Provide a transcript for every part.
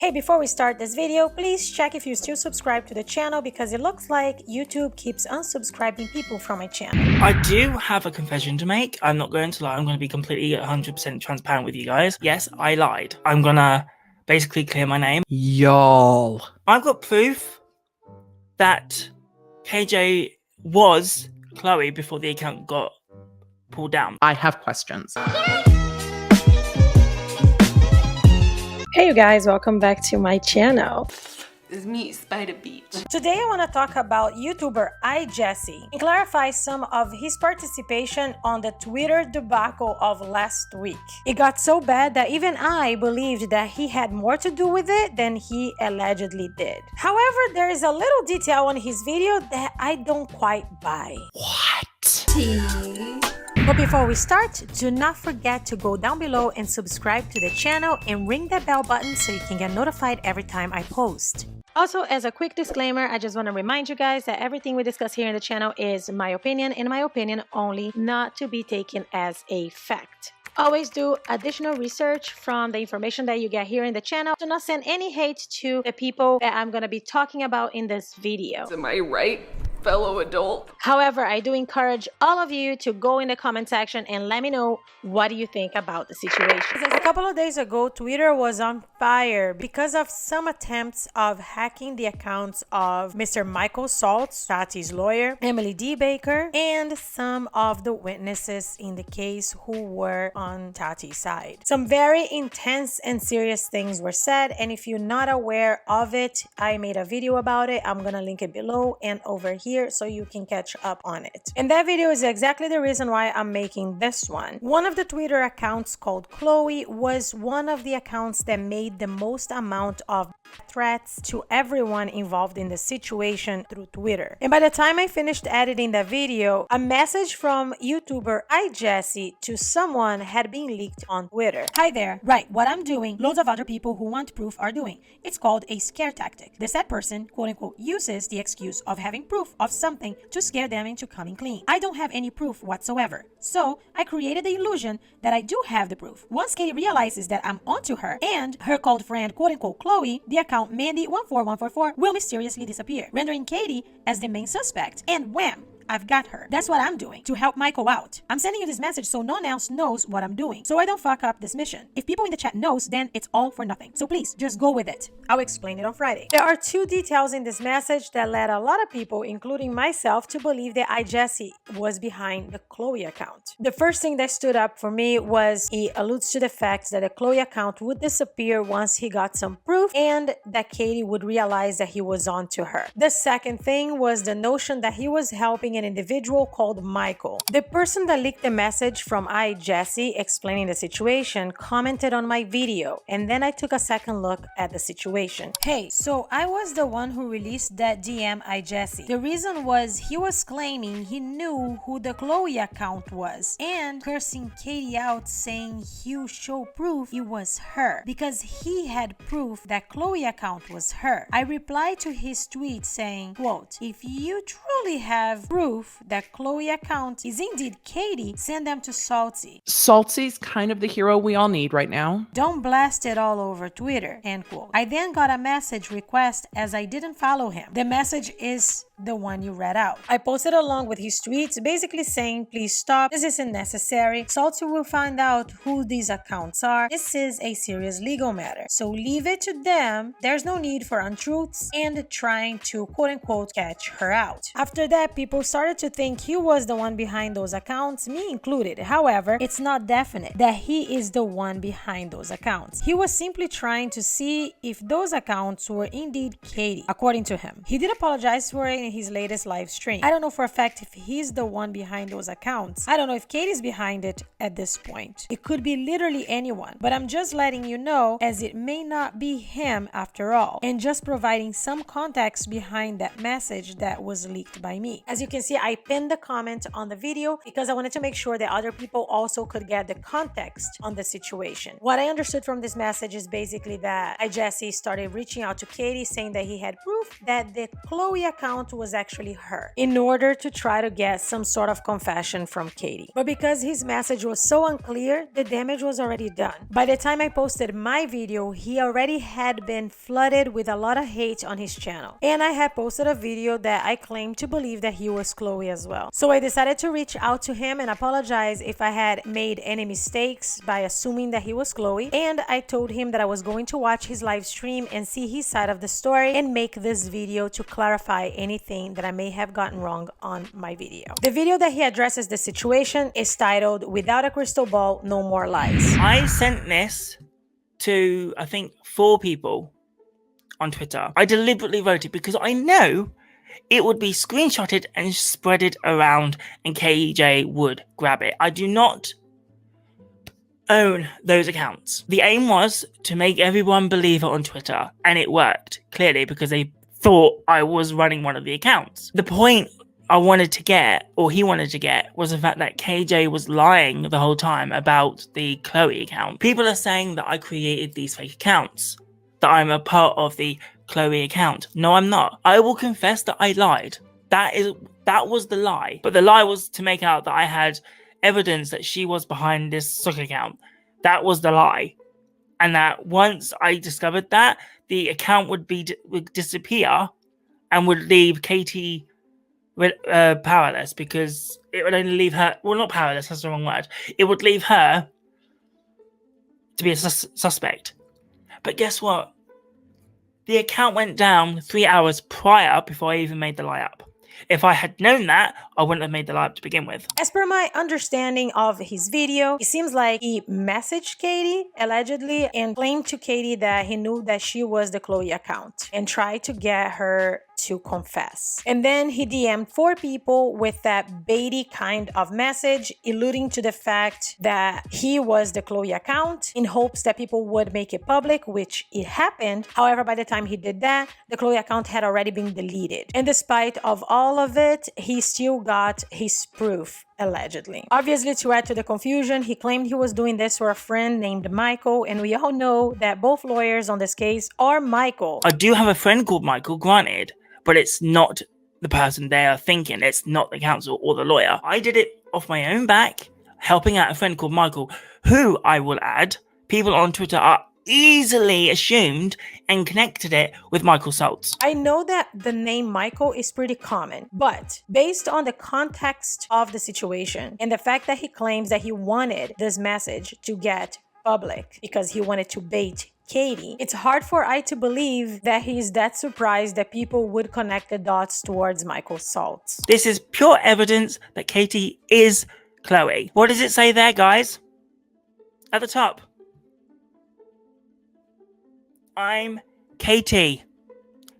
Hey, before we start this video, please check if you still subscribe to the channel because it looks like YouTube keeps unsubscribing people from my channel. I do have a confession to make. I'm not going to lie. I'm going to be completely 100% transparent with you guys. Yes, I lied. I'm going to basically clear my name. Y'all. I've got proof that KJ was Chloe before the account got pulled down. I have questions. Hey you guys, welcome back to my channel. Is me Spider Beach. Today I want to talk about YouTuber IJESSE and clarify some of his participation on the Twitter debacle of last week. It got so bad that even I believed that he had more to do with it than he allegedly did. However, there is a little detail on his video that I don't quite buy. What? But before we start, do not forget to go down below and subscribe to the channel and ring that bell button so you can get notified every time I post. Also, as a quick disclaimer, I just want to remind you guys that everything we discuss here in the channel is my opinion and my opinion only, not to be taken as a fact. Always do additional research from the information that you get here in the channel. Do not send any hate to the people that I'm going to be talking about in this video. Am I right, fellow adult? However, I do encourage all of you to go in the comment section and let me know what you think about the situation. A couple of days ago, Twitter was on fire because of some attempts of hacking the accounts of Mr. Michael Saltz, Tati's lawyer, Emily D. Baker, and some of the witnesses in the case who were on Tati's side. Some very intense and serious things were said, and if you're not aware of it, I made a video about it. I'm gonna link it below and over here so you can catch up on it. And that video is exactly the reason why I'm making this one. One of the Twitter accounts called Chloe was one of the accounts that made the most amount of threats to everyone involved in the situation through Twitter. And by the time I finished editing the video, a message from YouTuber IJESSE to someone had been leaked on Twitter. Hi there. Right, what I'm doing, loads of other people who want proof are doing. It's called a scare tactic. The said person, quote unquote, uses the excuse of having proof of something to scare them into coming clean. I don't have any proof whatsoever. So I created the illusion that I do have the proof. Once Katie realizes that I'm onto her and her called friend, quote unquote, Chloe, the account Mandy14144 will mysteriously disappear, rendering Katie as the main suspect. And wham! I've got her. That's what I'm doing to help Michael out. I'm sending you this message so no one else knows what I'm doing, so I don't fuck up this mission. If people in the chat knows, then it's all for nothing. So please, just go with it. I'll explain it on Friday. There are two details in this message that led a lot of people, including myself, to believe that IJESSE was behind the Chloe account. The first thing that stood up for me was he alludes to the fact that the Chloe account would disappear once he got some proof and that Katie would realize that he was onto her. The second thing was the notion that he was helping an individual called Michael. The person that leaked the message from IJESSE explaining the situation commented on my video, and then I took a second look at the situation. Hey, so I was the one who released that DM IJESSE. The reason was he was claiming he knew who the Chloe account was and cursing Katie out, saying he'll show proof it was her because he had proof that Chloe account was her. I replied to his tweet saying, quote, if you truly have proof that Chloe account is indeed Katie, send them to Salty. Salty's kind of the hero we all need right now. Don't blast it all over Twitter, end quote. I then got a message request as I didn't follow him. The message is the one you read out. I posted along with his tweets basically saying, please stop, this isn't necessary. Salty will find out who these accounts are. This is a serious legal matter. So leave it to them. There's no need for untruths and trying to quote unquote catch her out. After that, people started to think he was the one behind those accounts, me included. However, it's not definite that he is the one behind those accounts. He was simply trying to see if those accounts were indeed Katie, according to him. He did apologize for it in his latest live stream. I don't know for a fact if he's the one behind those accounts. I don't know if Katie's behind it at this point. It could be literally anyone, but I'm just letting you know as it may not be him after all, and just providing some context behind that message that was leaked by me. As you can see, I pinned the comment on the video because I wanted to make sure that other people also could get the context on the situation. What I understood from this message is basically that IJESSE started reaching out to Katie saying that he had proof that the Chloe account was actually her, in order to try to get some sort of confession from Katie. But because his message was so unclear, the damage was already done. By the time I posted my video, he already had been flooded with a lot of hate on his channel. And I had posted a video that I claimed to believe that he was Chloe as well. So I decided to reach out to him and apologize if I had made any mistakes by assuming that he was Chloe. And I told him that I was going to watch his live stream and see his side of the story and make this video to clarify anything that I may have gotten wrong on my video. The video that he addresses the situation is titled "Without a Crystal Ball, No More Lies." I sent this to, I think, 4 people on Twitter. I deliberately wrote it because I know it would be screenshotted and spreaded around and KJ would grab it. I do not own those accounts. The aim was to make everyone believe it on Twitter, and it worked, clearly, because they thought I was running one of the accounts. The point I wanted to get, or he wanted to get, was the fact that KJ was lying the whole time about the Chloe account. People are saying that I created these fake accounts, that I'm a part of the Chloe account. No, I'm not. I will confess that I lied. That was the lie. But the lie was to make out that I had evidence that she was behind this soccer account. That was the lie. And that once I discovered that, the account would disappear and would leave Katie powerless, because it would only leave her, well, not powerless, that's the wrong word. It would leave her to be a suspect. But guess what? The account went down 3 hours prior before I even made the lie up. If I had known that, I wouldn't have made the lie up to begin with. As per my understanding of his video, it seems like he messaged Katie, allegedly, and claimed to Katie that he knew that she was the Chloe account and tried to get her to confess. And then he DM'd 4 people with that baity kind of message, alluding to the fact that he was the Chloe account in hopes that people would make it public, which it happened. However, by the time he did that, the Chloe account had already been deleted. And despite of all of it, he still got his proof, allegedly. Obviously, to add to the confusion, he claimed he was doing this for a friend named Michael, and we all know that both lawyers on this case are Michael. I do have a friend called Michael, granted, but it's not the person they are thinking. It's not the counsel or the lawyer. I did it off my own back, helping out a friend called Michael, who, I will add, people on Twitter are easily assumed and connected it with Michael Saltz. I know that the name Michael is pretty common, but based on the context of the situation and the fact that he claims that he wanted this message to get public because he wanted to bait Katie, it's hard for I to believe that he is that surprised that people would connect the dots towards Michael Saltz. This is pure evidence that Katie is Chloe. What does it say there, guys? At the top. I'm Katie.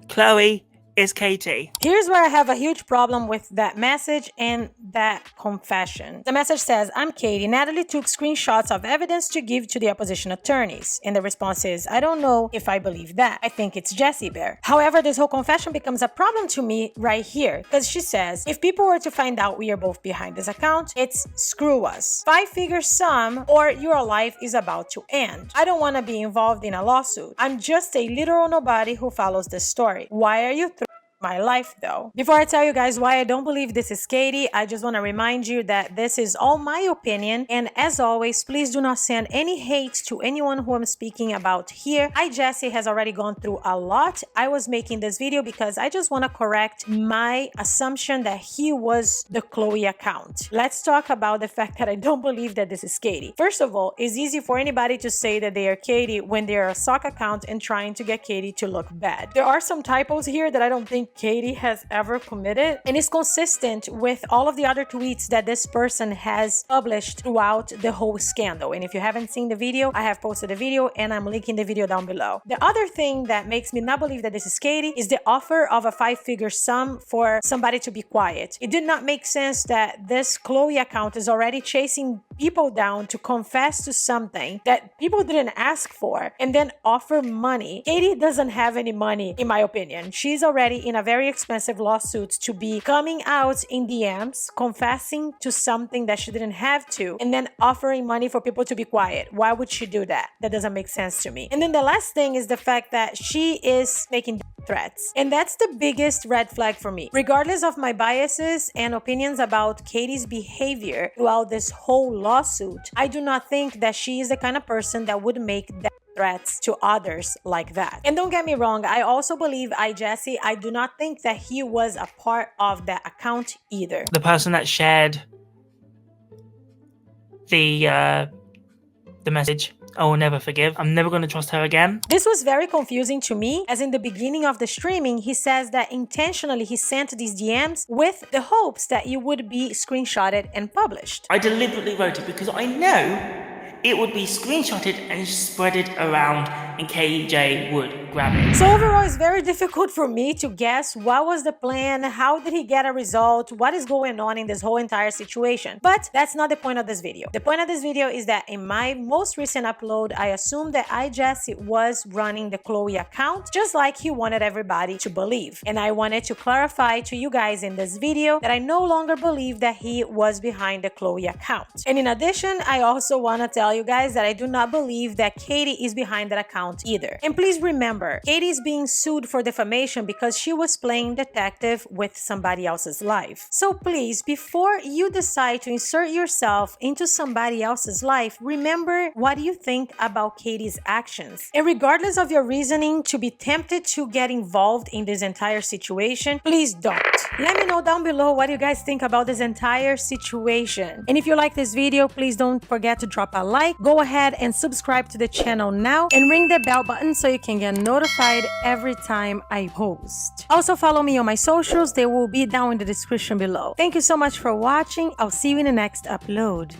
Chloe is Katie. Here's where I have a huge problem with that message and that confession. The message says, "I'm Katie. Natalie took screenshots of evidence to give to the opposition attorneys." And the response is, "I don't know if I believe that. I think it's Jessie Bear." However, this whole confession becomes a problem to me right here, because she says, if people were to find out we are both behind this account, it's screw us. 5-figure sum or your life is about to end. I don't want to be involved in a lawsuit. I'm just a literal nobody who follows this story. Why are you my life though? Before I tell you guys why I don't believe this is Katie, I just want to remind you that this is all my opinion, and as always, please do not send any hate to anyone who I'm speaking about here. IJESSE has already gone through a lot. I was making this video because I just want to correct my assumption that he was the Chloe account. Let's talk about the fact that I don't believe that this is Katie. First of all, it's easy for anybody to say that they are Katie when they are a sock account and trying to get Katie to look bad. There are some typos here that I don't think Katie has ever committed, and is consistent with all of the other tweets that this person has published throughout the whole scandal. And if you haven't seen the video, I have posted a video and I'm linking the video down below. The other thing that makes me not believe that this is Katie is the offer of a 5-figure sum for somebody to be quiet. It did not make sense that this Chloe account is already chasing people down to confess to something that people didn't ask for and then offer money. Katie doesn't have any money, in my opinion. She's already in a very expensive lawsuit to be coming out in DMs, confessing to something that she didn't have to, and then offering money for people to be quiet. Why would she do that? That doesn't make sense to me. And then the last thing is the fact that she is making threats. And that's the biggest red flag for me. Regardless of my biases and opinions about Katie's behavior throughout this whole lawsuit, I do not think that she is the kind of person that would make that threats to others like that. And don't get me wrong, I also believe IJESSE. I do not think that he was a part of that account either. The person that shared the message, I will never forgive. I'm never going to trust her again. This was very confusing to me, as in the beginning of the streaming, he says that intentionally he sent these DMs with the hopes that it would be screenshotted and published. I deliberately wrote it because I know it would be screenshotted and spreaded around and KJ would grab it. So overall, it's very difficult for me to guess what was the plan, how did he get a result, what is going on in this whole entire situation. But that's not the point of this video. The point of this video is that in my most recent upload, I assumed that IJESSE was running the Chloe account, just like he wanted everybody to believe. And I wanted to clarify to you guys in this video that I no longer believe that he was behind the Chloe account. And in addition, I also want to tell you guys that I do not believe that Katie is behind that account either. And please remember, Katie is being sued for defamation because she was playing detective with somebody else's life. So please, before you decide to insert yourself into somebody else's life, remember what you think about Katie's actions. And regardless of your reasoning to be tempted to get involved in this entire situation, please don't. Let me know down below what you guys think about this entire situation. And if you like this video, please don't forget to drop a like. Go ahead and subscribe to the channel now and ring the bell button so you can get notified every time I post. Also follow me on my socials, they will be down in the description below. Thank you so much for watching. I'll see you in the next upload.